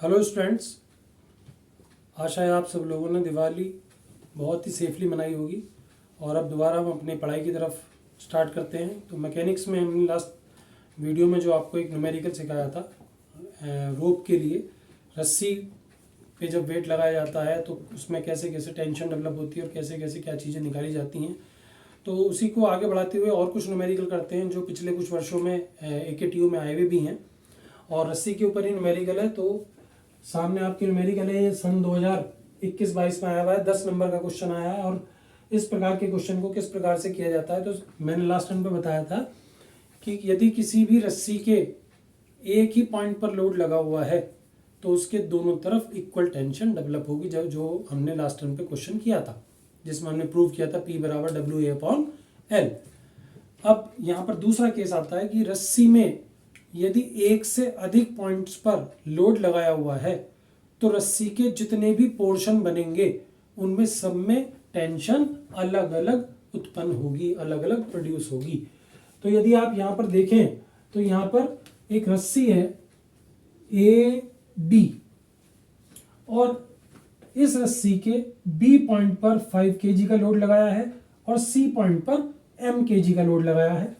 Hello students, आशा है आप सब लोगों ने दिवाली बहुत ही सेफली मनाई होगी। और अब दोबारा हम अपनी पढ़ाई की तरफ स्टार्ट करते हैं। तो मैकेनिक्स में हमने लास्ट वीडियो में जो आपको एक न्यूमेरिकल सिखाया था रोप के लिए, रस्सी पे जब वेट लगाया जाता है तो उसमें कैसे कैसे टेंशन डेवलप होती है और कैसे कैसे क्या चीज़ें निकाली जाती हैं। तो उसी को आगे बढ़ाते हुए और कुछ न्यूमेरिकल करते हैं जो पिछले कुछ वर्षों में AKTU में आए हुए भी हैं और रस्सी के ऊपर ही न्यूमेरिकल है। तो सामने आपकी न्यूमेरिकल है, ये सन 2021-22 में आया हुआ है, 10 नंबर का क्वेश्चन आया है। और इस प्रकार के क्वेश्चन को किस प्रकार से किया जाता है, तो मैंने लास्ट टाइम पे बताया था कि यदि किसी भी रस्सी के एक ही पॉइंट पर लोड लगा हुआ है तो उसके दोनों तरफ इक्वल टेंशन डेवलप होगी, जो हमने लास्ट टाइम पे क्वेश्चन किया था, जिसमें हमने प्रूव किया था P = WA/L। अब यहाँ पर दूसरा केस आता है कि रस्सी में यदि एक से अधिक पॉइंट्स पर लोड लगाया हुआ है तो रस्सी के जितने भी पोर्शन बनेंगे उनमें सब में टेंशन अलग अलग उत्पन्न होगी, अलग अलग प्रोड्यूस होगी। तो यदि आप यहाँ पर देखें तो यहाँ पर एक रस्सी है AD और इस रस्सी के B पॉइंट पर 5 kg का लोड लगाया है और C पॉइंट पर M kg का लोड लगाया है।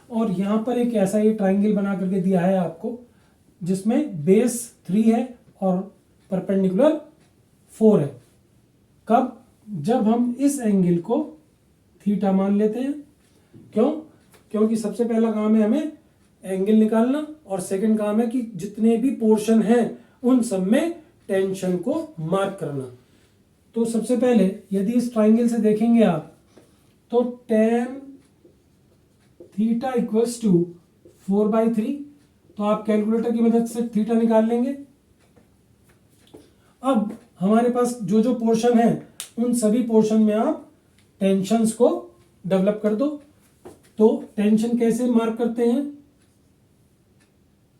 और यहाँ पर एक ऐसा ही ट्राइंगल बना करके दिया है आपको, जिसमें बेस 3 है और परपेंडिकुलर 4 है। कब? जब हम इस एंगल को थीटा मान लेते हैं। क्यों? क्योंकि सबसे पहला काम है हमें एंगल निकालना और सेकंड काम है कि जितने भी पोर्शन हैं उन सब में टेंशन को मार्क करना। तो सबसे पहले यदि इस ट्राइंगल से देखेंगे आप तो tan थीटा इक्वल्स टू 4/3, तो आप कैलकुलेटर की मदद से थीटा निकाल लेंगे। अब हमारे पास जो जो पोर्शन है उन सभी पोर्शन में आप टेंशन्स को डेवलप कर दो। तो टेंशन कैसे मार्क करते हैं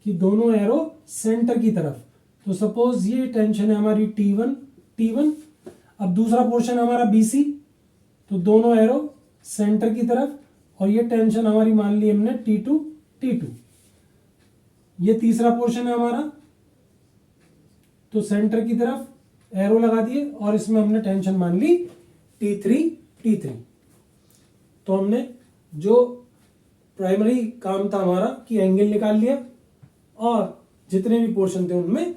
कि दोनों एरो सेंटर की तरफ। तो सपोज ये टेंशन है हमारी T1। अब दूसरा पोर्शन है हमारा BC, तो दोनों एरो सेंटर की तरफ, और ये टेंशन हमारी मान ली हमने T2। ये तीसरा पोर्शन है हमारा, तो सेंटर की तरफ एरो लगा दिए और इसमें हमने टेंशन मान ली T3। तो हमने जो प्राइमरी काम था हमारा कि एंगल निकाल लिया और जितने भी पोर्शन थे उनमें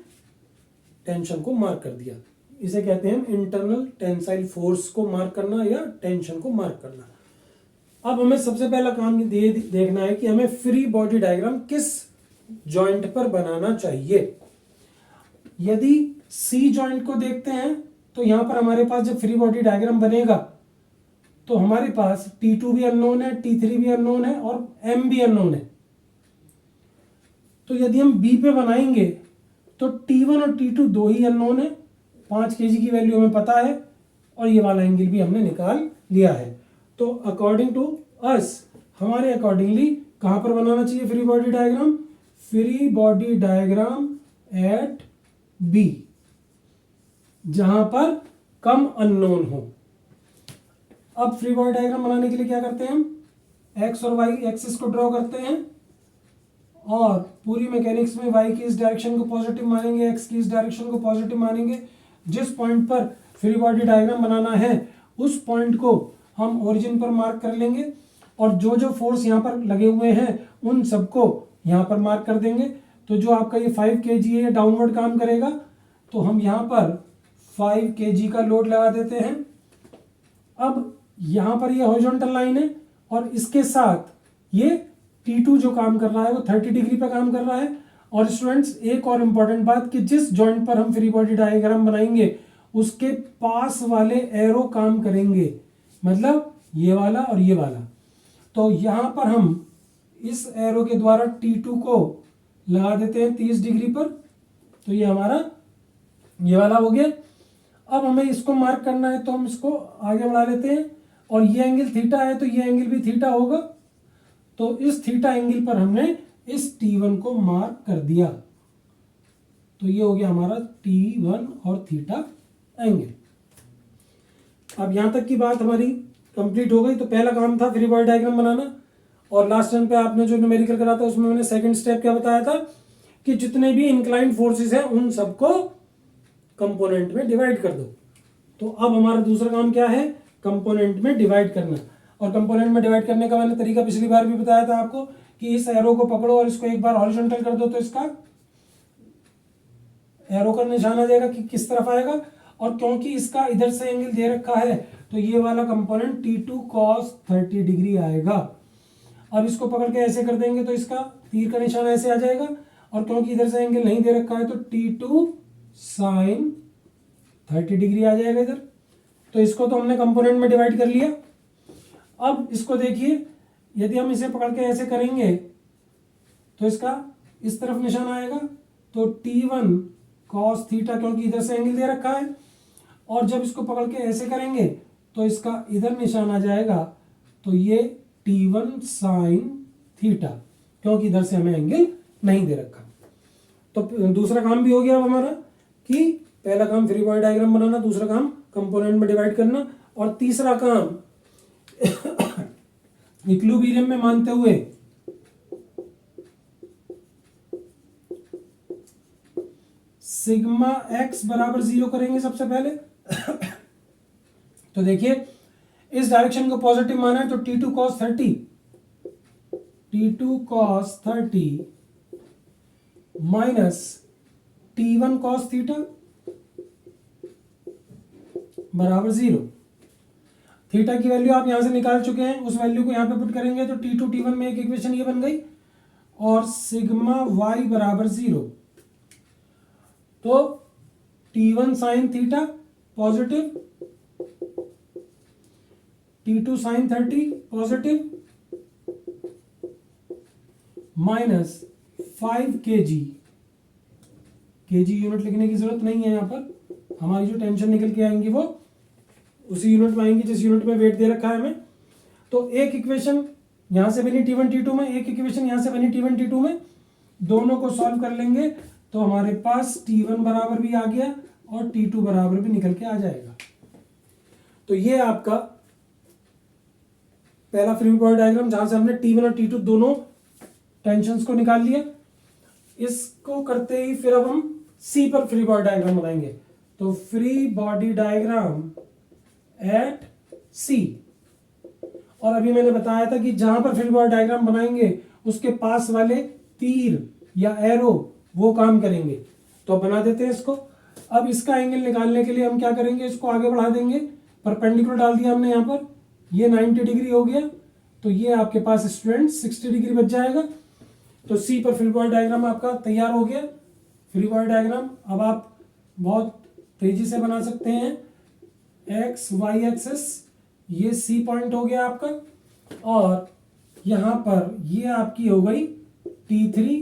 टेंशन को मार्क कर दिया। इसे कहते हैं हम इंटरनल टेंसाइल फोर्स को मार्क करना या टेंशन को मार्क करना। अब हमें सबसे पहला काम ये देखना है कि हमें फ्री बॉडी डायग्राम किस जॉइंट पर बनाना चाहिए। यदि C जॉइंट को देखते हैं तो यहां पर हमारे पास जब फ्री बॉडी डायग्राम बनेगा तो हमारे पास T2 भी अननोन है, T3 भी अननोन है और M भी अननोन है। तो यदि हम B पे बनाएंगे तो T1 और T2 दो ही अननोन है, 5 kg की वैल्यू हमें पता है और ये वाला एंगल भी हमने निकाल लिया है। तो अकॉर्डिंग टू अस, हमारे अकॉर्डिंगली कहां पर बनाना चाहिए free body diagram? Free body diagram eight B, जहां पर कम अननोन हो। अब फ्री बॉडी डायग्राम बनाने के लिए क्या करते हैं हम? एक्स और वाई एक्सिस को ड्रॉ करते हैं और पूरी मैकेनिक्स में y की इस डायरेक्शन को पॉजिटिव मानेंगे, x की इस डायरेक्शन को पॉजिटिव मानेंगे। जिस पॉइंट पर फ्री बॉडी डायग्राम बनाना है उस पॉइंट को हम ओरिजिन पर मार्क कर लेंगे और जो जो फोर्स यहाँ पर लगे हुए हैं उन सबको यहाँ पर मार्क कर देंगे। तो जो आपका ये 5 kg है ये डाउनवर्ड काम करेगा, तो हम यहाँ पर 5 kg का लोड लगा देते हैं। अब यहाँ पर ये हॉरिजॉन्टल लाइन है और इसके साथ ये T2 जो काम कर रहा है वो 30 डिग्री पर काम कर रहा है। और स्टूडेंट्स एक और इम्पॉर्टेंट बात कि जिस जॉइंट पर हम फ्री बॉडी डायग्राम बनाएंगे उसके पास वाले एरो काम करेंगे, मतलब ये वाला और ये वाला। तो यहाँ पर हम इस एरो के द्वारा T2 को लगा देते हैं 30 डिग्री पर, तो ये हमारा ये वाला हो गया। अब हमें इसको मार्क करना है तो हम इसको आगे बढ़ा लेते हैं और ये एंगल थीटा है तो ये एंगल भी थीटा होगा। तो इस थीटा एंगल पर हमने इस T1 को मार्क कर दिया, तो ये हो गया हमारा T1 और थीटा एंगल। अब यहां तक की बात हमारी कंप्लीट हो गई। तो पहला काम था फ्री बॉडी डायग्राम बनाना और लास्ट टाइम पे आपने जो न्यूमेरिकल करा था उसमें मैंने सेकंड स्टेप क्या बताया था कि जितने भी इंक्लाइंड फोर्सेस हैं उन सबको कंपोनेंट में डिवाइड कर दो। तो अब हमारा दूसरा काम क्या है, कंपोनेंट में डिवाइड करना। और कंपोनेंट में डिवाइड करने का मैंने तरीका पिछली बार भी बताया था आपको कि इस एरो को पकड़ो और इसको एक बार हॉरिजॉन्टल कर दो तो इसका एरो का निशान आ जाएगा कि किस तरफ आएगा। और क्योंकि इसका इधर से एंगल दे रखा है तो ये वाला कंपोनेंट T2 cos 30 डिग्री आएगा। अब इसको पकड़ के ऐसे कर देंगे तो इसका तीर का निशान ऐसे आ जाएगा। और क्योंकि इधर से एंगल नहीं दे रखा है तो T2 sin 30 डिग्री आ जाएगा इधर। तो इसको तो हमने कंपोनेंट में डिवाइड कर लिया। अब इसको देखिए, यदि हम इसे पकड़ के ऐसे करेंगे तो इसका इस तरफ निशान आएगा। तो T1 cos थीटा, क्योंकि इधर से एंगल दे रखा है, और जब इसको पकड़ के ऐसे करेंगे तो इसका इधर निशान आ जाएगा। तो ये T1 sin थीटा, क्योंकि इधर से हमें एंगल नहीं दे रखा। तो दूसरा काम भी हो गया हमारा कि पहला काम फ्री बॉडी डायग्राम बनाना, दूसरा काम कंपोनेंट में डिवाइड करना, और तीसरा काम इक्विलिब्रियम में मानते हुए सिग्मा x बराबर 0 करेंगे सबसे पहले। तो देखिए, इस डायरेक्शन को पॉजिटिव माना है तो T2 cos 30 minus T1 cos theta बराबर 0। थीटा की वैल्यू आप यहां से निकाल चुके हैं, उस वैल्यू को यहां पे पुट करेंगे तो T2 T1 में एक इक्वेशन ये बन गई, और सिग्मा y बराबर 0। तो T1 sin theta positive, T2 sin 30 positive, minus 5 kg। Unit लिखने की जरूरत नहीं है, यहाँ पर हमारी जो टेंशन निकल के आएंगी वो उसी यूनिट में आएंगी जिस यूनिट में वेट दे रखा है हमें। तो एक इक्वेशन यहां से बनी T1 T2 में, एक इक्वेशन यहां से बनी T1 T2 में, दोनों को सॉल्व कर लेंगे तो हमारे पास T1 बराबर भी आ गया और T2 बराबर भी निकल के आ जाएगा। तो ये आपका पहला फ्री बॉडी डायग्राम जहां से हमने T1 और T2 दोनों टेंशंस को निकाल लिया। इसको करते ही फिर अब हम C पर फ्री बॉडी डायग्राम बनाएंगे। तो free body diagram eight C, और अभी मैंने बताया था कि जहां पर फ्री बॉडी डायग्राम बनाएंगे उसके पास वाले तीर या एरो वो काम करेंगे। तो बना देते हैं इसको। अब इसका एंगल निकालने के लिए हम क्या करेंगे, इसको आगे बढ़ा देंगे, परपेंडिकुलर डाल दिया हमने यहाँ पर, ये 90 डिग्री हो गया। तो ये आपके पास स्टूडेंट 60 डिग्री बच जाएगा। तो सी पर फ्री बॉडी डायग्राम आपका तैयार हो गया। फ्री बॉडी डायग्राम अब आप बहुत तेजी से बना सकते हैं। एक्स वाई एक्सिस, ये सी पॉइंट हो गया आपका, और यहाँ पर ये आपकी हो गई T3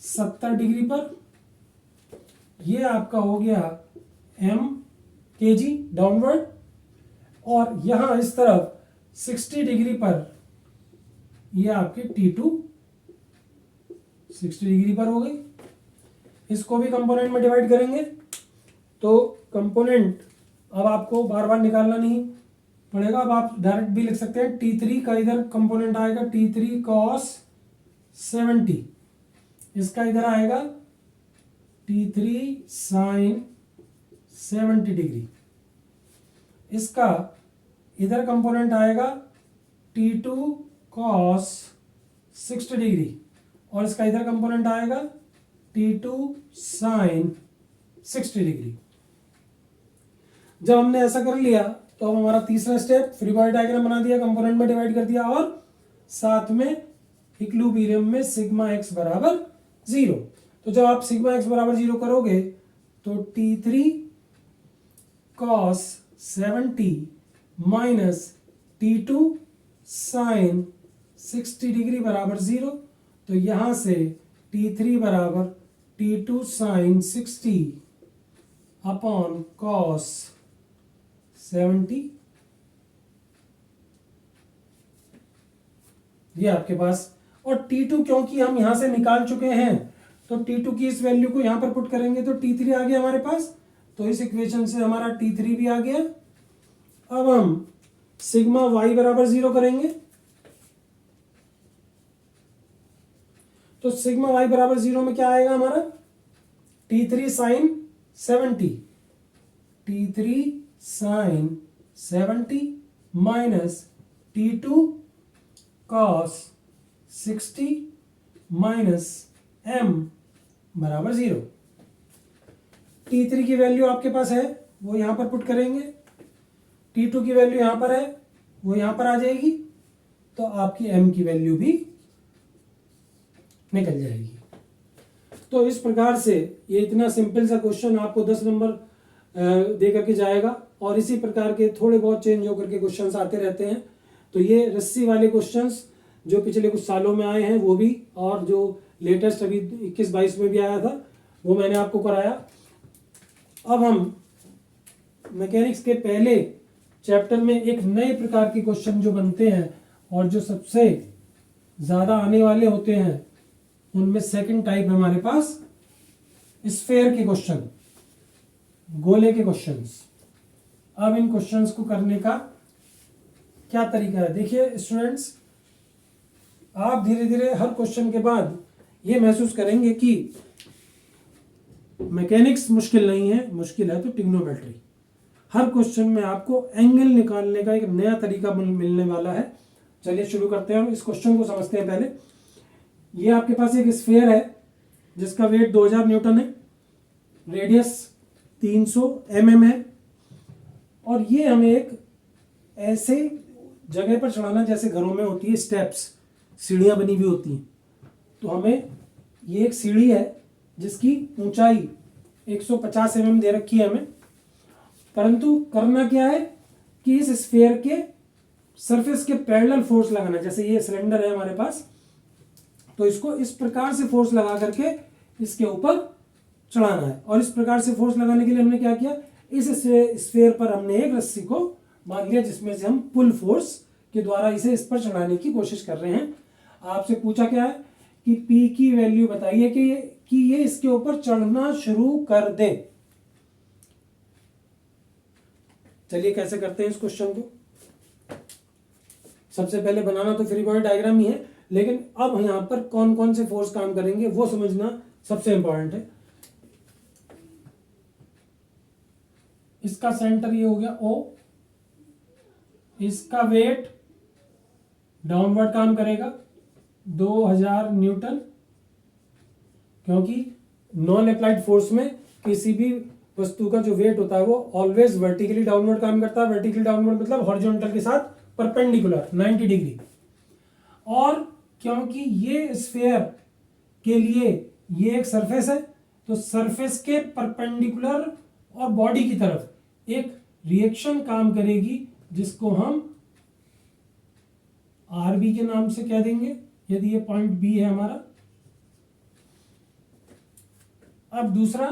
70 डिग्री पर, ये आपका हो गया M kg डाउनवर्ड, और यहां इस तरफ 60 डिग्री पर ये आपके T2 60 डिग्री पर हो गई। इसको भी कंपोनेंट में डिवाइड करेंगे तो कंपोनेंट अब आपको बार बार निकालना नहीं पड़ेगा। अब आप डायरेक्ट भी लिख सकते हैं। T3 का इधर कंपोनेंट आएगा T3 cos 70, इसका इधर आएगा T3 sin 70 डिग्री, इसका इधर कंपोनेंट आएगा T2 cos 60 डिग्री, और इसका इधर कंपोनेंट आएगा T2 sin 60 डिग्री। जब हमने ऐसा कर लिया तो अब हमारा तीसरा स्टेप, फ्री बॉडी डायग्राम बना दिया, कंपोनेंट में डिवाइड कर दिया, और साथ में इक्विलिब्रियम में सिग्मा एक्स बराबर 0। तो जब आप सिग्मा एक्स बराबर 0 करोगे तो T3 cos 70 minus T2 sin 60 degree बराबर 0। तो यहां से T3 बराबर T2 sin 60 अपॉन cos 70, ये आपके पास। और T2 क्योंकि हम यहां से निकाल चुके हैं तो T2 की इस वैल्यू को यहां पर पुट करेंगे तो T3 आ गया हमारे पास। तो इस इक्वेशन से हमारा T3 भी आ गया। अब हम सिग्मा y बराबर 0 करेंगे तो सिग्मा वाई बराबर 0 में क्या आएगा हमारा, T3 sine 70, T3 sine 70 minus T2 cos 60 minus m बराबर 0। T3 की वैल्यू आपके पास है, वो यहाँ पर पुट करेंगे, T2 की वैल्यू यहाँ पर है, वो यहाँ पर आ जाएगी, तो आपकी m की वैल्यू भी निकल जाएगी। तो इस प्रकार से ये इतना सिंपल सा क्वेश्चन आपको 10 नंबर दे करके जाएगा, और इसी प्रकार के थोड़े बहुत चेंज होकर के क्वेश्चंस आते रहते हैं। तो ये रस्सी वाले क्वेश्चंस जो पिछले कुछ सालों में आए हैं वो भी, और जो लेटेस्ट अभी 21-22 में भी आया था वो मैंने आपको कराया। अब हम मैकेनिक्स के पहले चैप्टर में एक नए प्रकार के क्वेश्चन जो बनते हैं और जो सबसे ज़्यादा आने वाले होते हैं, उनमें सेकंड टाइप है हमारे पास स्फेयर के क्वेश्चन, गोले के क्वेश्चंस। अब इन क्वेश्चंस को करने का क्या तरीका है, देखिए स्टूडेंट्स, आप धीरे धीरे हर क्वेश्चन के बाद ये महसूस करेंगे कि मैकेनिक्स मुश्किल नहीं है, मुश्किल है तो ट्रिग्नोमेट्री। हर क्वेश्चन में आपको एंगल निकालने का एक नया तरीका मिलने वाला है। चलिए शुरू करते हैं, हम इस क्वेश्चन को समझते हैं। पहले ये आपके पास एक स्फीयर है जिसका वेट 2000 न्यूटन है, रेडियस 300 mm है, और ये हमें एक ऐसे जगह पर चढ़ाना जैसे घरों में होती है स्टेप्स, सीढ़ियाँ बनी हुई होती हैं। तो हमें ये एक सीढ़ी है जिसकी ऊंचाई 150 mm दे रखी है हमें, परंतु करना क्या है कि इस स्फीयर के सरफेस के पैरेलल फोर्स लगाना। जैसे ये सिलेंडर है हमारे पास, तो इसको इस प्रकार से फोर्स लगा करके इसके ऊपर चढ़ाना है। और इस प्रकार से फोर्स लगाने के लिए हमने क्या किया, इस स्फीयर पर हमने एक रस्सी को बांध लिया जिसमें से हम पुल फोर्स के द्वारा इसे इस पर चढ़ाने की कोशिश कर रहे हैं। आपसे पूछा क्या है कि P की वैल्यू बताइए कि ये इसके ऊपर चढ़ना शुरू कर दे। चलिए कैसे करते हैं इस क्वेश्चन को। सबसे पहले बनाना तो फ्री बॉडी डायग्राम ही है, लेकिन अब यहां पर कौन कौन से फोर्स काम करेंगे वो समझना सबसे इंपॉर्टेंट है। इसका सेंटर ये हो गया O, इसका वेट डाउनवर्ड काम करेगा 2000 न्यूटन, क्योंकि नॉन अप्लाइड फोर्स में किसी भी वस्तु का जो वेट होता है वो ऑलवेज वर्टिकली डाउनवर्ड काम करता है। वर्टिकली डाउनवर्ड मतलब हॉरिजॉन्टल के साथ परपेंडिकुलर 90 डिग्री। और क्योंकि ये स्फीयर के लिए ये एक सरफेस है, तो सरफेस के परपेंडिकुलर और बॉडी की तरफ एक रिएक्शन काम करेगी जिसको हम RB के नाम से कह देंगे, यदि ये पॉइंट B है हमारा। अब दूसरा,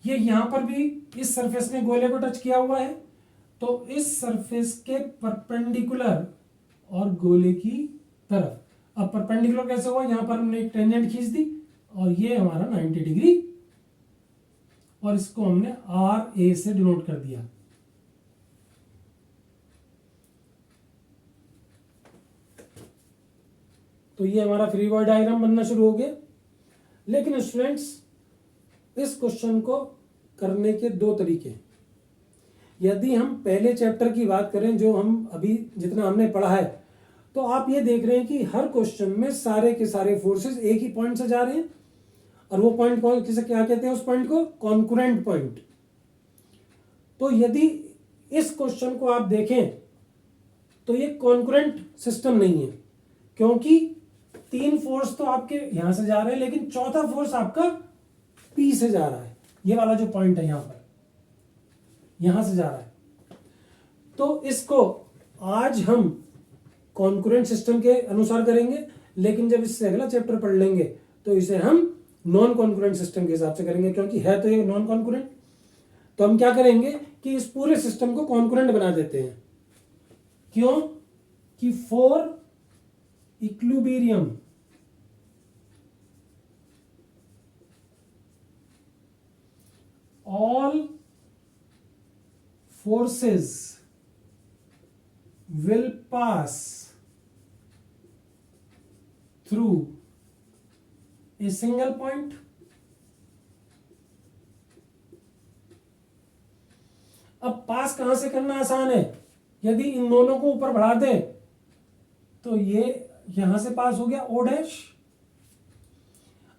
ये यहां पर भी इस सरफेस ने गोले को टच किया हुआ है, तो इस सरफेस के परपेंडिकुलर और गोले की तरफ। अब परपेंडिकुलर कैसे हुआ, यहां पर हमने एक टेंजेंट खींच दी और ये हमारा 90 डिग्री, और इसको हमने RA से डिनोट कर दिया। तो ये हमारा फ्री बॉडी डायग्राम बनना शुरू हो गया। लेकिन स्टूडेंट्स, इस क्वेश्चन को करने के दो तरीके हैं। यदि हम पहले चैप्टर की बात करें, जो हम अभी जितना हमने पढ़ा है, तो आप ये देख रहे हैं कि हर क्वेश्चन में सारे के सारे फोर्सेस एक ही पॉइंट से जा रहे हैं, और वो पॉइंट कौन, किसे क्या कहते हैं उस पॉइंट को, कॉन्करेंट पॉइंट। तो यदि इस क्वेश्चन को आप देखें तो ये कॉन्करेंट सिस्टम नहीं है, क्योंकि 3 फोर्स तो आपके यहां से जा रहे हैं, लेकिन चौथा फोर्स आपका P से जा रहा है। ये वाला जो पॉइंट है यहां से जा रहा है। तो इसको आज हम कॉन्करेंट सिस्टम के अनुसार करेंगे, लेकिन जब इससे अगला चैप्टर पढ़ लेंगे तो इसे हम नॉन कॉन्करेंट सिस्टम के हिसाब से करेंगे, क्योंकि है तो ये नॉन कॉन्करेंट। तो हम क्या करेंगे कि इस पूरे सिस्टम को कॉन्करेंट बना देते हैं। क्यों कि for equilibrium all forces will pass through a single point अब पास कहां से करना आसान है, यदि इन दोनों को ऊपर बढ़ा दें तो ये यहां से पास हो गया ओ डैश,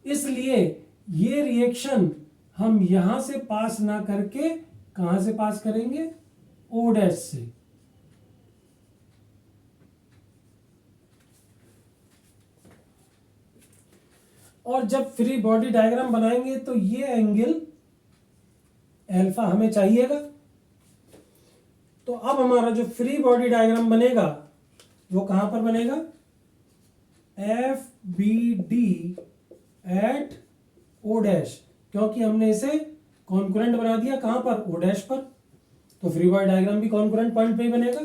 इसलिए ये रिएक्शन हम यहां से पास ना करके कहां से पास करेंगे, ओ डैश से। और जब फ्री बॉडी डायग्राम बनाएंगे तो ये एंगल अल्फा हमें चाहिएगा। तो अब हमारा जो फ्री बॉडी डायग्राम बनेगा वो कहां पर बनेगा, F B D at O dash, क्योंकि हमने इसे कॉन्करेंट बना दिया कहां पर, ओ डैश पर, तो फ्री बॉडी डायग्राम भी कॉन्करेंट पॉइंट पे ही बनेगा।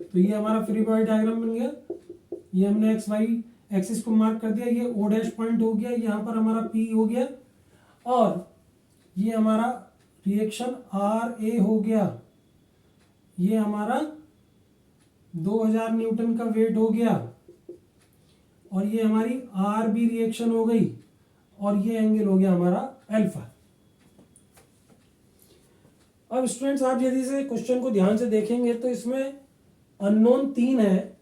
तो ये हमारा फ्री बॉडी डायग्राम बन गया। ये हमने एक्स वाई एक्सिस को मार्क कर दिया, ये ओ डैश पॉइंट हो गया, यहां पर हमारा पी हो गया, और ये हमारा रिएक्शन आर ए हो गया, ये हमारा 2000 न्यूटन का वेट हो गया, और ये हमारी आर बी रिएक्शन हो गई, और ये एंगल हो गया हमारा अल्फा। अब स्टूडेंट्स आप यदि से क्वेश्चन को ध्यान से देखेंगे तो इसमें अननोन 3 है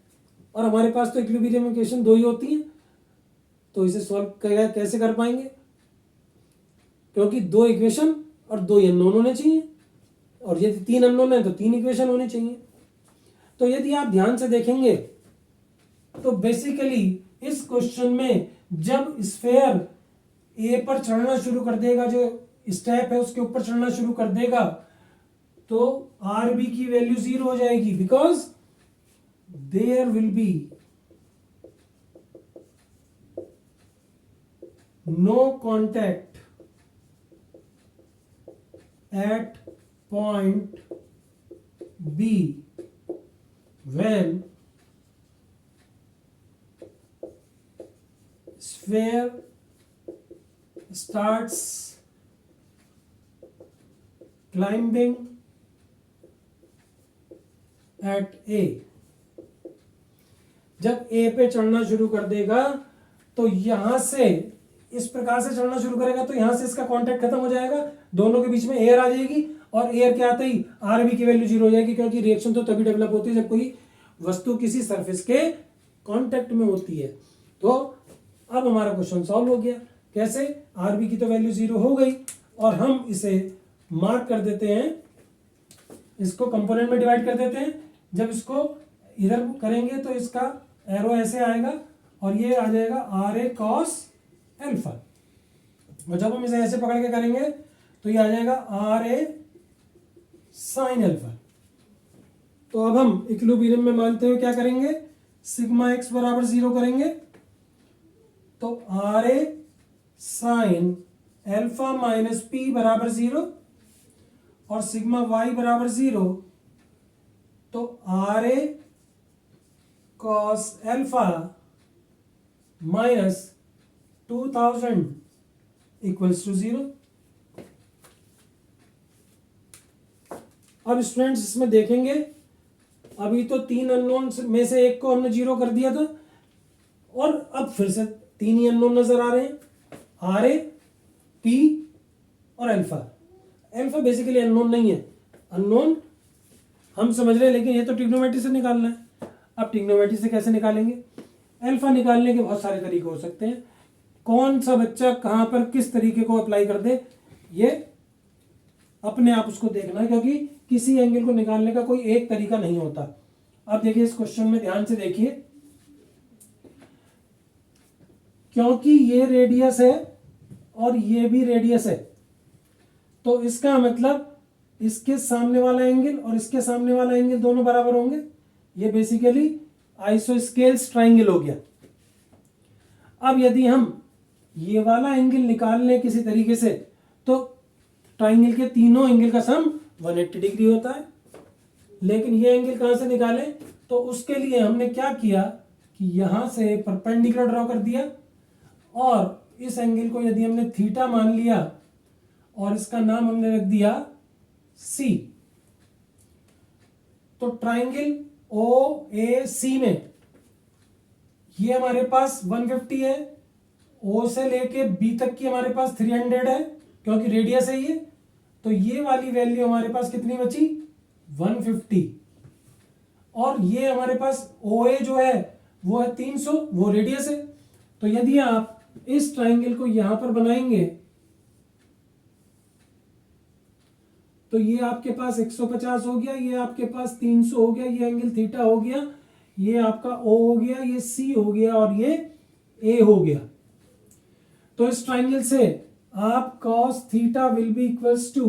और हमारे पास तो इक्विलिब्रियम इक्वेशन 2 ही होती हैं, तो इसे सॉल्व कैसे कर पाएंगे, क्योंकि 2 इक्वेशन और 2 ही अननोन होने चाहिए, और यदि 3 अननोन है तो 3 इक्वेशन होने चाहिए। तो यदि आप ध्यान से देखेंगे तो बेसिकली इस क्वेश्चन में जब स्फेयर ए पर चढ़ना शुरू कर देगा, जो स्टेप है उसके ऊपर चढ़ना शुरू कर देगा, तो आर बी की वैल्यू 0 हो जाएगी, because there will be no contact at point B when sphere starts climbing at A। जब A पे चढ़ना शुरू कर देगा तो यहां से इस प्रकार से चढ़ना शुरू करेगा, तो यहां से इसका कांटेक्ट खत्म हो जाएगा, दोनों के बीच में एयर आ जाएगी, और एयर के आते ही आर बी की वैल्यू 0 हो जाएगी, क्योंकि रिएक्शन तो तभी डेवलप होती है जब कोई वस्तु किसी सरफेस के कांटेक्ट में होती है। तो अब हमारा क्वेश्चन सॉल्व हो गया। कैसे, आर बी की तो वैल्यू 0 हो गई, और हम इसे मार्क कर देते हैं, इसको कंपोनेंट में डिवाइड कर देते हैं। जब इसको इधर करेंगे तो इसका एरो ऐसे आएगा, और ये आ जाएगा आर ए कॉस एल्फा, और जब हम इसे ऐसे पकड़ के करेंगे तो ये आ जाएगा आर ए साइन एल्फा। तो अब हम इक्विलिब्रियम में मानते हुए क्या करेंगे, सिग्मा एक्स बराबर 0 करेंगे, तो R A sine alpha minus P बराबर 0, और सिग्मा वाई बराबर 0, तो R A cos alpha minus 2000 equals to 0। अब स्टूडेंट्स इसमें देखेंगे, अभी तो 3 अननोन में से एक को हमने 0 कर दिया था, और अब फिर से 3 ही अननोन नजर आ रहे हैं, आर ए, पी और अल्फा। अल्फा बेसिकली अननोन नहीं है, अननोन हम समझ रहे हैं, लेकिन ये तो ट्रिग्नोमेट्री से निकालना है। अब ट्रिग्नोमेट्री से कैसे निकालेंगे, अल्फा निकालने के बहुत सारे तरीके हो सकते हैं, कौन सा बच्चा कहां पर किस तरीके को अप्लाई कर दे ये अपने आप उसको देखना है, क्योंकि किसी एंगल को निकालने का कोई एक तरीका नहीं होता। अब देखिए इस क्वेश्चन में ध्यान से देखिए, क्योंकि ये रेडियस है और ये भी रेडियस है, तो इसका मतलब इसके सामने वाला एंगल और इसके सामने वाला एंगल दोनों बराबर होंगे। ये बेसिकली आइसोस्केल्स ट्राइंगल हो गया। अब यदि हम ये वाला एंगल निकाल लें किसी तरीके से, तो ट्राइंगल के तीनों एंगल का सम 180 डिग्री होता है, लेकिन ये एंगल कहां से निकालें, तो उसके लिए हमने क्या किया कि यहां से परपेंडिकुलर ड्रॉ कर दिया, और इस एंगल को यदि हमने थीटा मान लिया और इसका नाम हमने रख दिया सी, तो ट्राइंगल ओ ए सी में ये हमारे पास 150 है, ओ से लेके बी तक की हमारे पास 300 है क्योंकि रेडियस है ये। तो ये वाली वैल्यू हमारे पास कितनी बची, 150। और ये हमारे पास ओ ए जो है वो है 300, वो रेडियस है। तो यदि आप इस ट्राइंगल को यहां पर बनाएंगे तो ये आपके पास 150 हो गया, ये आपके पास 300 हो गया, ये एंगल थीटा हो गया, ये आपका ओ हो गया, ये सी हो गया और ये ए हो गया। तो इस ट्राइंगल से आप cos theta will be equals to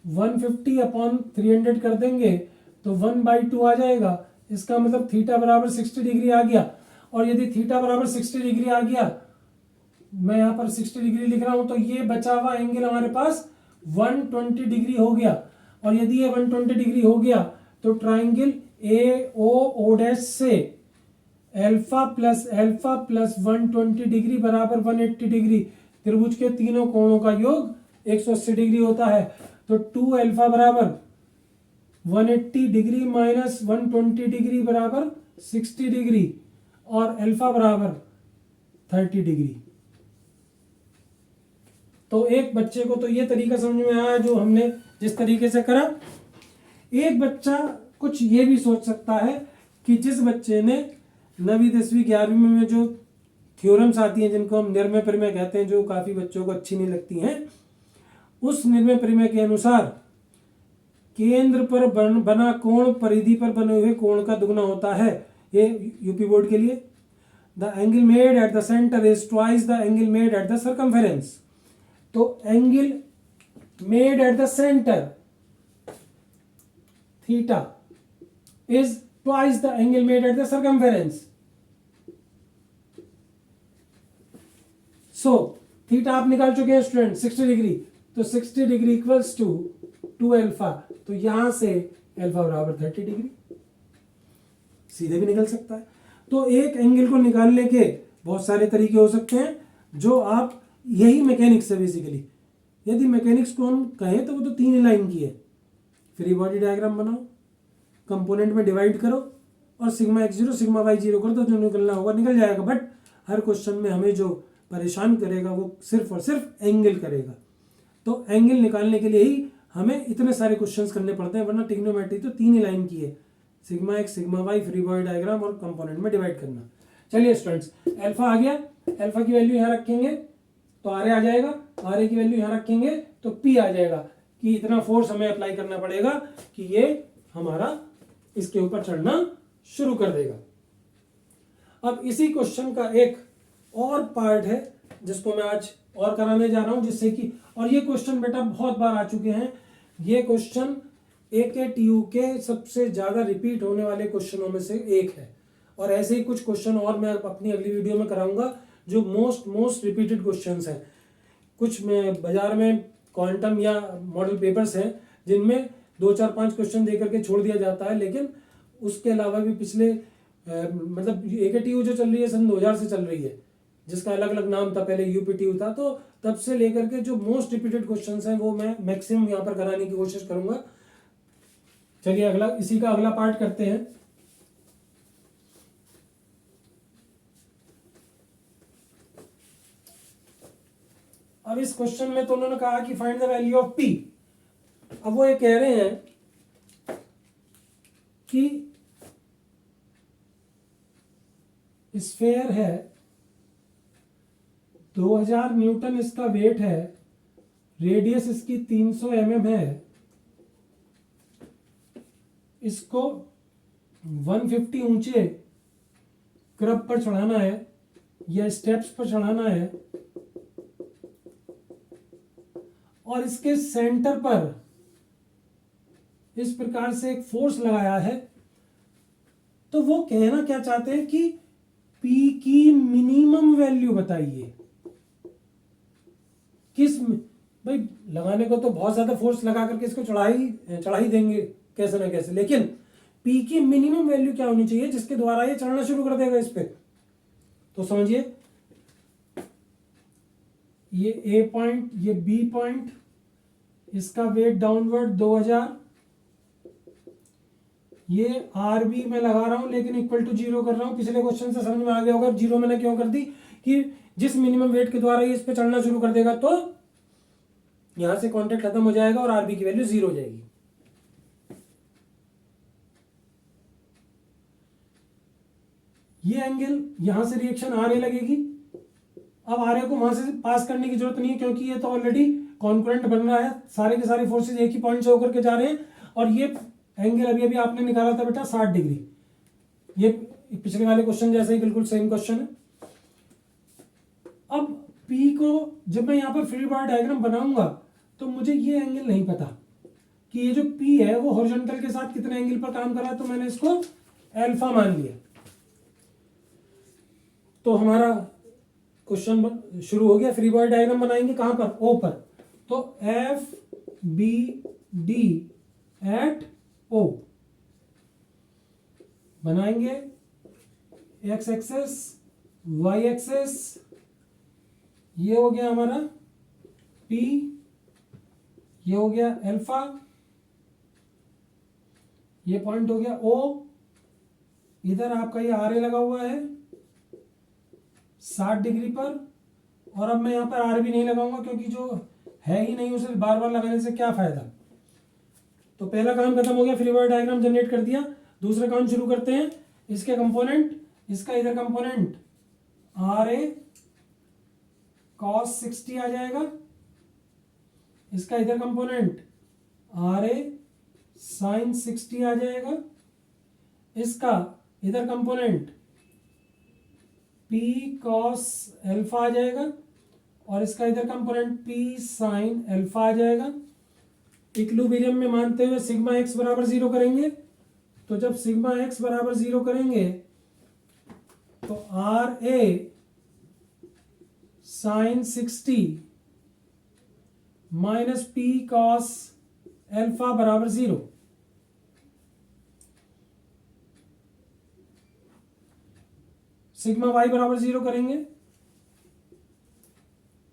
150 upon 300 कर देंगे तो 1/2 आ जाएगा। इसका मतलब थीटा बराबर 60 डिग्री आ गया। और यदि थीटा बराबर 60 डिग्री आ गया, मैं यहां पर 60 डिग्री लिख रहा हूं, तो ये बचा हुआ एंगल हमारे पास 120 डिग्री हो गया। और यदि ये 120 डिग्री हो गया तो ट्राइंगल ए ओ डैश से अल्फा प्लस 120 डिग्री बराबर 180 डिग्री, त्रिभुज के तीनों कोणों का योग 180 डिग्री होता है। तो 2 अल्फा बराबर 180 डिग्री माइनस 120 डिग्री बराबर 60 डिग्री और अल्फा बराबर 30 डिग्री। तो एक बच्चे को तो ये तरीका समझ में आया जो हमने जिस तरीके से करा। एक बच्चा कुछ ये भी सोच सकता है कि जिस बच्चे ने 9वीं 10वीं 11वीं में जो थ्योरम्स आती हैं जिनको हम निर्णय प्रमेय कहते हैं, जो काफी बच्चों को अच्छी नहीं लगती हैं, उस निर्णय प्रमेय के अनुसार केंद्र पर बना कोण परिधि पर बने हुए कोण का दुगना होता है। ये यूपी बोर्ड के लिए। The angle made at the centre is twice the angle made at the circumference. तो angle made at the centre theta is twice the angle made at the circumference. So theta आप निकाल चुके हैं student 60 degree, तो 60 degree equals to 2 alpha. तो यहां से alpha बराबर 30 डिग्री सीधे भी निकल सकता है। तो एक एंगल को निकालने के बहुत सारे तरीके हो सकते हैं जो आप, यही मैकेनिक्स है बेसिकली। यदि मैकेनिक्स को हम कहें तो वो तो 3 लाइन की है। फ्री बॉडी डायग्राम बनाओ, कंपोनेंट में डिवाइड करो और सिग्मा x0 सिग्मा y0 कर दो, जो निकलना होगा निकल जाएगा। बट हर क्वेश्चन में हमें जो परेशान करेगा वो सिर्फ और सिर्फ एंगल करेगा। तो एंगल निकालने के लिए ही हमें इतने सारे क्वेश्चंस करने पड़ते हैं, वरना ट्रिग्नोमेट्री तो 3 ही लाइन की है, sigma x sigma y, free body diagram और कंपोनेंट में डिवाइड करना। चलिए स्टूडेंट्स, अल्फा आ गया, अल्फा की वैल्यू यहाँ रखेंगे तो आर आ जाएगा, आर की वैल्यू यहाँ रखेंगे तो पी आ जाएगा, कि इतना फोर्स हमें अप्लाई करना पड़ेगा कि ये हमारा इसके ऊपर चढ़ना शुरू कर देगा। अब इसी क्वेश्चन का एक और पार्ट है जिसको मैं आज और कराने जा रहा हूं, जिससे कि, और ये क्वेश्चन बेटा बहुत बार आ चुके हैं, ये क्वेश्चन AKTU के सबसे ज्यादा रिपीट होने वाले क्वेश्चनों में से एक है। और ऐसे ही कुछ क्वेश्चन और मैं अपनी अगली वीडियो में कराऊंगा जो मोस्ट रिपीटेड क्वेश्चंस हैं। कुछ में बाजार में क्वांटम या मॉडल पेपर्स हैं जिनमें 2 4 5 क्वेश्चन दे करके छोड़ दिया जाता है, लेकिन उसके अलावा भी पिछले मतलब AKTU जो चल रही है सन 2000 से चल रही है, जिसका अलग अलग नाम था, पहले UPTU था, तो तब से लेकर के जो मोस्ट रिपीटेड क्वेश्चंस हैं वो मैं मैक्सिमम यहाँ पर कराने की कोशिश करूंगा। चलिए अगला, इसी का अगला पार्ट करते हैं। अब इस क्वेश्चन में तो उन्होंने कहा कि find the value of P। अब वो ये कह रहे हैं कि स्फेयर है, 2000 न्यूटन इसका वेट है, रेडियस इसकी 300 mm है, इसको 150 ऊंचे क्रब पर चढ़ाना है या स्टेप्स पर चढ़ाना है, और इसके सेंटर पर इस प्रकार से एक फोर्स लगाया है। तो वो कहना क्या चाहते हैं कि P की मिनिमम वैल्यू बताइए। किस भाई, लगाने को तो बहुत ज्यादा फोर्स लगा करके इसको चढ़ा ही देंगे कैसे ना कैसे, लेकिन P की मिनिमम वैल्यू क्या होनी चाहिए जिसके द्वारा ये चढ़ना शुरू कर देगा इस पे। तो समझिए, ये A पॉइंट, ये B पॉइंट, इसका वेट डाउनवर्ड 2000, ये आर बी मैं लगा रहा हूं लेकिन इक्वल टू 0 कर रहा हूं। पिछले क्वेश्चन से समझ में आ गया होगा 0 मैंने क्यों कर दी, कि जिस मिनिमम वेट के द्वारा ये इस पे चढ़ना शुरू कर देगा तो यहां से कॉन्टेक्ट खत्म हो जाएगा और आरबी की वैल्यू 0 हो जाएगी। ये एंगल यहां से रिएक्शन आर ए लगेगी। अब आर ए को वहां से पास करने की जरूरत नहीं है क्योंकि ये तो ऑलरेडी कॉन्करेंट बन रहा है, सारे के सारे फोर्सेज एक ही पॉइंट से होकर के जा रहे हैं। और ये एंगल अभी अभी आपने निकाला था बेटा 60 डिग्री, ये पिछले वाले क्वेश्चन जैसे ही बिल्कुल सेम क्वेश्चन है। अब P को जब मैं यहाँ पर फ्री बॉडी डायग्राम बनाऊंगा तो मुझे ये एंगल नहीं पता कि ये जो P है वो हॉरिजॉन्टल के साथ कितने एंगल पर काम कर रहा है, तो मैंने इसको अल्फा मान लिया। तो हमारा क्वेश्चन शुरू हो गया। फ्री बॉडी डायग्राम बनाएंगे कहां पर, O पर। तो F B D at O बनाएंगे। एक्स एक्सेस, वाई एक्सेस, ये हो गया हमारा P, ये हो गया अल्फा, ये पॉइंट हो गया O, इधर आपका ये आर ए लगा हुआ है 60 डिग्री पर। और अब मैं यहाँ पर आर भी नहीं लगाऊंगा क्योंकि जो है ही नहीं उसे बार बार लगाने से क्या फायदा। तो पहला काम खत्म हो गया, फ्री बॉडी डायग्राम जनरेट कर दिया। दूसरा काम शुरू करते हैं। इसके कंपोनेंट, इसका इधर कंपोनेंट आर ए कॉस 60 आ जाएगा, इसका इधर कंपोनेंट आर ए साइन 60 आ जाएगा, इसका इधर कंपोनेंट P कॉस अल्फा आ जाएगा और इसका इधर कंपोनेंट P साइन अल्फा आ जाएगा। इक्विलिब्रियम में मानते हुए सिग्मा एक्स बराबर 0 करेंगे। तो जब सिग्मा एक्स बराबर 0 करेंगे तो R A sine 60 minus P cos alpha बराबर 0। सिग्मा वाई बराबर 0 करेंगे,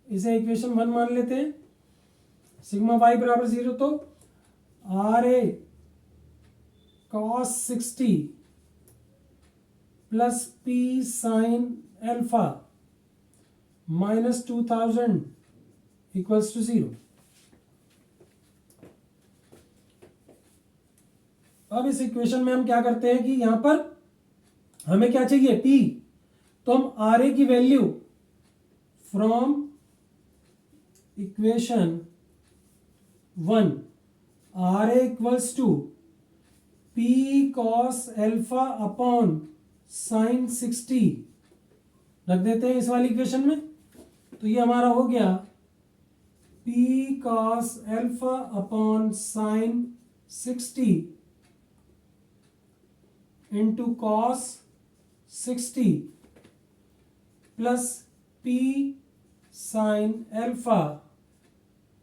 इसे इक्वेशन 1 मान लेते हैं। सिग्मा वाई बराबर 0 तो R A cos 60 plus P sine alpha minus 2000 equals to 0। अब इस इक्वेशन में हम क्या करते हैं कि यहां पर हमें क्या चाहिए, P। तो हम आर ए की value from equation 1 R A equals to P cos alpha upon sine 60 रख देते हैं इस वाली इक्वेशन में। तो ये हमारा हो गया P cos alpha upon sine 60 into cos 60 plus P sine alpha,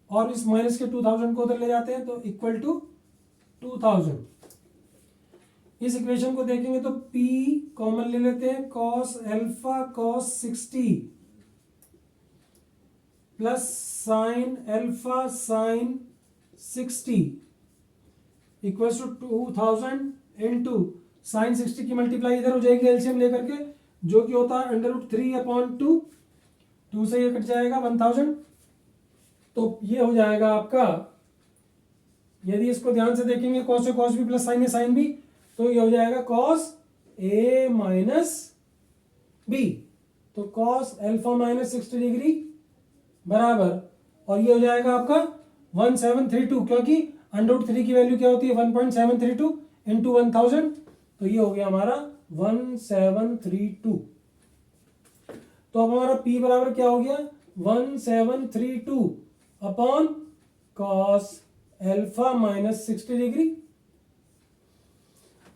और इस माइनस के 2000 को उधर ले जाते हैं तो इक्वल टू 2000। इस इक्वेशन को देखेंगे तो P कॉमन ले लेते हैं, cos alpha cos 60 plus sine alpha sine 60 equals to 2000 into sine 60 की मल्टीप्लाई इधर हो जाएगी एलसीएम लेकर के, जो कि होता है √3/2। 2 से ये कट जाएगा 1000। तो ये हो जाएगा आपका, यदि इसको ध्यान से देखेंगे कॉस से कॉस भी प्लस साइन है साइन भी, तो ये हो जाएगा कॉस ए माइनस बी। तो कॉस अल्फा माइनस 60 डिग्री बराबर, और ये हो जाएगा आपका 1732, क्योंकि √3 की वैल्यू क्या होती है 1.732 इंटू 1000। तो ये हो गया हमारा 1732। तो अब हमारा P बराबर क्या हो गया 1732 upon cos alpha minus 60 degree.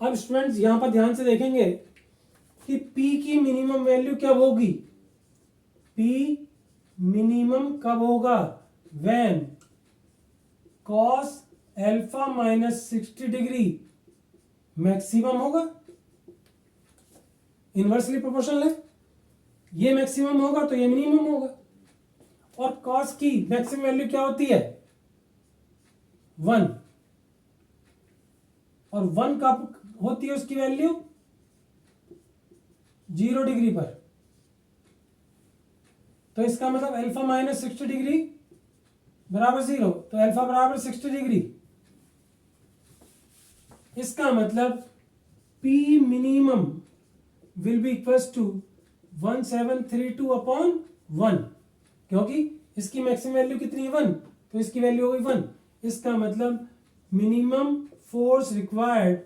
अब स्टूडेंट्स यहां पर ध्यान से देखेंगे कि P की मिनिमम वैल्यू कब होगी। P मिनिमम कब होगा, when cos alpha minus 60 degree maximum होगा, इनवर्सली प्रोपोर्शनल है। ये मैक्सिमम होगा तो ये मिनिमम होगा। और कॉस की मैक्सिमम वैल्यू क्या होती है 1, और 1 कब होती है उसकी वैल्यू 0 डिग्री पर। तो इसका मतलब अल्फा माइनस 60 डिग्री बराबर 0, तो अल्फा बराबर 60 डिग्री। इसका मतलब P minimum will be equals to 1732 upon 1, क्योंकि इसकी मैक्सिमम वैल्यू कितनी है 1, तो इसकी वैल्यू हो गई 1। इसका मतलब minimum force required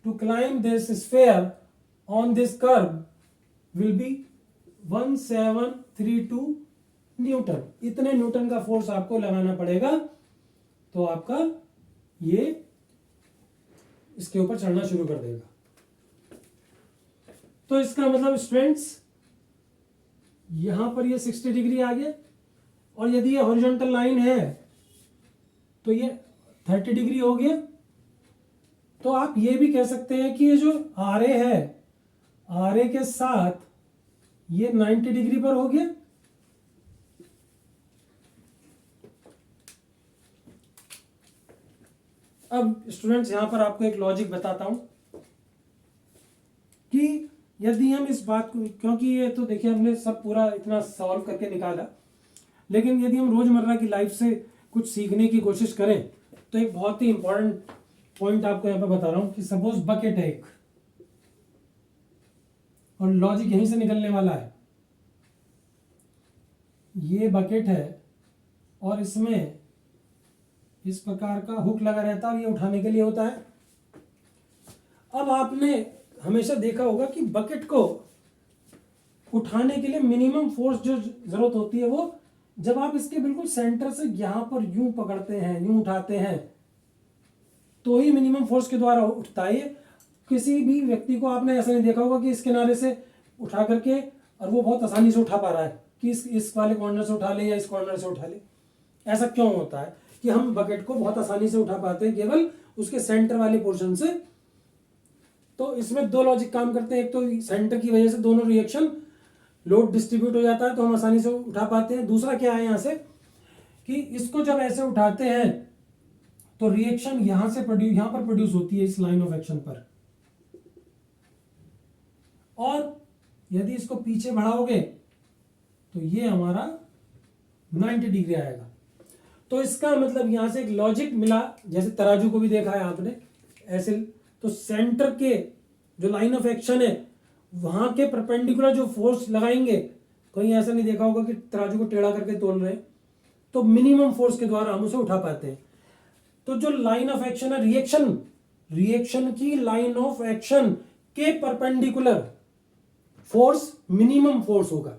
to climb this sphere on this curve will be 1732 newton. इतने न्यूटन का फोर्स आपको लगाना पड़ेगा, तो आपका ये इसके ऊपर चढ़ना शुरू कर देगा। तो इसका मतलब स्टूडेंट्स यहां पर ये 60 डिग्री आ गया, और यदि ये हॉरिजॉन्टल लाइन है तो ये 30 डिग्री हो गया। तो आप ये भी कह सकते हैं कि ये जो आर ए है, आर ए के साथ ये 90 डिग्री पर हो गया। अब स्टूडेंट्स यहां पर आपको एक लॉजिक बताता हूं कि यदि हम इस बात को, क्योंकि ये तो देखिए हमने सब पूरा इतना सॉल्व करके निकाला, लेकिन यदि हम रोजमर्रा की लाइफ से कुछ सीखने की कोशिश करें तो एक बहुत ही इंपॉर्टेंट पॉइंट आपको यहां पर बता रहा हूं कि सपोज बकेट है एक, और लॉजिक यहीं से निकलने वाला है। ये बकेट है और इसमें इस प्रकार का हुक लगा रहता है और ये उठाने के लिए होता है। अब आपने हमेशा देखा होगा कि बकेट को उठाने के लिए मिनिमम फोर्स जो जरूरत होती है वो जब आप इसके बिल्कुल सेंटर से यहां पर यूं पकड़ते हैं, यूं उठाते हैं, तो ही मिनिमम फोर्स के द्वारा उठता है। किसी भी व्यक्ति को आपने ऐसा नहीं देखा होगा कि इस किनारे से उठा करके और वो बहुत आसानी से उठा पा रहा है कि इस वाले कॉर्नर से उठा ले या इस कॉर्नर से उठा ले। ऐसा क्यों होता है कि हम बकेट को बहुत आसानी से उठा पाते हैं केवल उसके सेंटर वाले पोर्शन से? तो इसमें दो लॉजिक काम करते हैं। एक तो सेंटर की वजह से दोनों रिएक्शन लोड डिस्ट्रीब्यूट हो जाता है तो हम आसानी से उठा पाते हैं। दूसरा क्या है यहां से कि इसको जब ऐसे उठाते हैं तो रिएक्शन यहां पर प्रोड्यूस होती है इस लाइन ऑफ एक्शन पर, और यदि इसको पीछे बढ़ाओगे तो ये हमारा 90 डिग्री आएगा। तो इसका मतलब यहां से एक लॉजिक मिला, जैसे तराजू को भी देखा है आपने ऐसे, तो सेंटर के जो लाइन ऑफ एक्शन है वहां के परपेंडिकुलर जो फोर्स लगाएंगे, कहीं ऐसा नहीं देखा होगा कि तराजू को टेढ़ा करके तोल रहे हैं, तो मिनिमम फोर्स के द्वारा हम उसे उठा पाते हैं। तो जो लाइन ऑफ एक्शन है रिएक्शन की लाइन ऑफ एक्शन के परपेंडिकुलर फोर्स मिनिमम फोर्स होगा।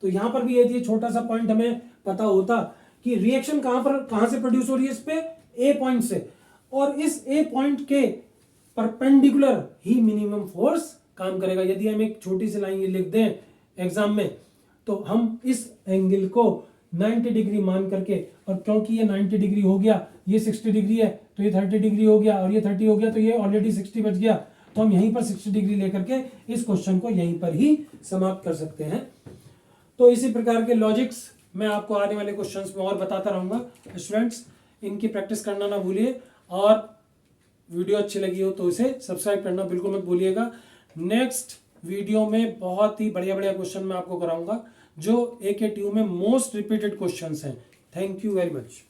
तो यहां पर भी यदि छोटा सा पॉइंट हमें पता होता कि रिएक्शन कहां से प्रोड्यूस हो रही है, इस पे ए पॉइंट से, और इस ए पॉइंट के परपेंडिकुलर ही मिनिमम फोर्स काम करेगा। यदि हम एक छोटी सी लाइन ये लिख दें एग्जाम में, तो हम इस एंगल को 90 डिग्री मान करके, और क्योंकि ये 90 डिग्री हो गया, ये 60 डिग्री है तो ये 30 डिग्री हो गया, और ये 30 हो गया तो ये ऑलरेडी 60 बच गया, तो हम यहीं पर 60 डिग्री लेकर के इस क्वेश्चन को यहीं पर ही समाप्त कर सकते हैं। तो इसी प्रकार के लॉजिक्स मैं आपको आने वाले क्वेश्चंस में और बताता रहूंगा। स्टूडेंट्स इनकी प्रैक्टिस करना ना भूलिए, और वीडियो अच्छी लगी हो तो इसे सब्सक्राइब करना बिल्कुल मत भूलिएगा। नेक्स्ट वीडियो में बहुत ही बढ़िया बढ़िया क्वेश्चन मैं आपको कराऊंगा जो AKTU में मोस्ट रिपीटेड क्वेश्चंस हैं। Thank you very much.